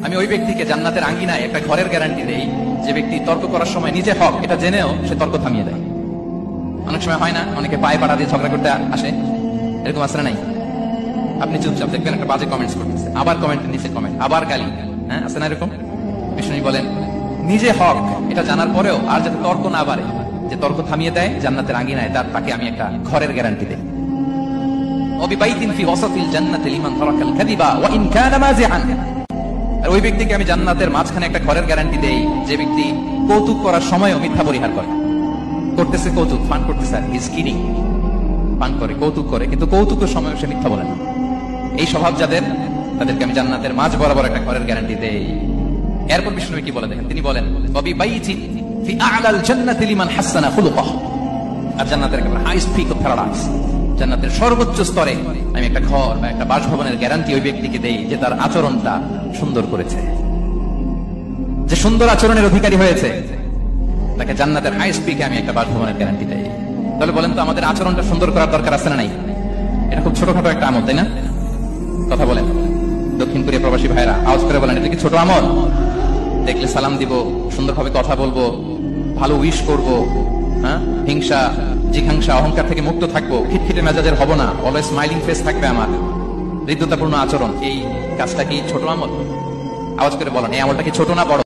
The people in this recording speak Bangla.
আমি ওই ব্যক্তিকে জান্নাতের আঙ্গিনায় একটা ঘরের গ্যারান্টি দেই যে ব্যক্তি তর্ক করার সময় নিজে হক এটা জেনেও সে তর্ক থামিয়ে দেয়। অনেক সময় হয় না, অনেকে পায়ে পাড়া দিয়ে ঝগড়া করতে আসে, এরকম আসলে নাই? আপনি চুপচাপ দেখবেন একটা বাজে কমেন্টস করতেছে, আবার কমেন্টের নিচে কমেন্ট, আবার গালি, হ্যাঁ আছে না এরকম? বিষ্ণু বলেন নিজে হক এটা জানার পরেও আর যাতে তর্ক না বাড়ে, যে তর্ক থামিয়ে দেয় জান্নাতের আঙ্গিনায় তাকে আমি একটা ঘরের গ্যারান্টি দেই। আর ওই ব্যক্তিকে আমি জান্নাতের মাঝখানে একটা ঘরের গ্যারান্টি দেই যে ব্যক্তি কৌতুক করার সময়ও মিথ্যা পরিহার করে। করতেছে কৌতুক, ফান করতেছে, আর ইজ কিডিং, ফান করে, কৌতুক করে, কিন্তু কৌতুকের সময় সে মিথ্যা বলে না। এই স্বভাব যাদের, তাদেরকে আমি জান্নাতের মাঝ বরাবর একটা ঘরের গ্যারান্টি দেই। এরপর বিষ্ণু কি বলে দেখেন, তিনি বলেন ওয়াবি বাইতিন ফি আ'লাল জান্নাতি লিমান হাসানা খুলুকাহু। আর জান্নাতের একেবারে হাইস্ট পিক অফ প্যারাডাইস, জান্নাতের সর্বোচ্চ স্তরে আমি একটা ঘর বা একটা বাসভবনের গ্যারান্টি ওই ব্যক্তিকে দেই যে তার আচরণটা সুন্দর করেছে, যে সুন্দর আচরণের অধিকারী হয়েছে, তাকে জান্নাতের হাইস্ট পিকে আমি একটা বাসভবনের গ্যারান্টি দেই। তাহলে বলেন তো আমাদের আচরণটা সুন্দর করার দরকার আছে না নাই? এটা খুব ছোটখাটো একটা আমল, তাই না? কথা বলেন দক্ষিণ কোরিয়া প্রবাসী ভাইরা, আওয়াজ করে বলেন এটা কি ছোট আমল? দেখলে সালাম দিব, সুন্দরভাবে কথা বলবো, ভালো উইশ করব, হ্যাঁ, হিংসা জিঘাংসা অহংকার থেকে মুক্ত থাকবো, খিটখিটে মেজাজের হব না, অলওয়েজ স্মাইলিং ফেস থাকবে আমার, হৃদ্যতাপূর্ণ আচরণ। এই কাজটা কি ছোট আমল? আওয়াজ করে বলেন এই আমলটা কি ছোট না বড়?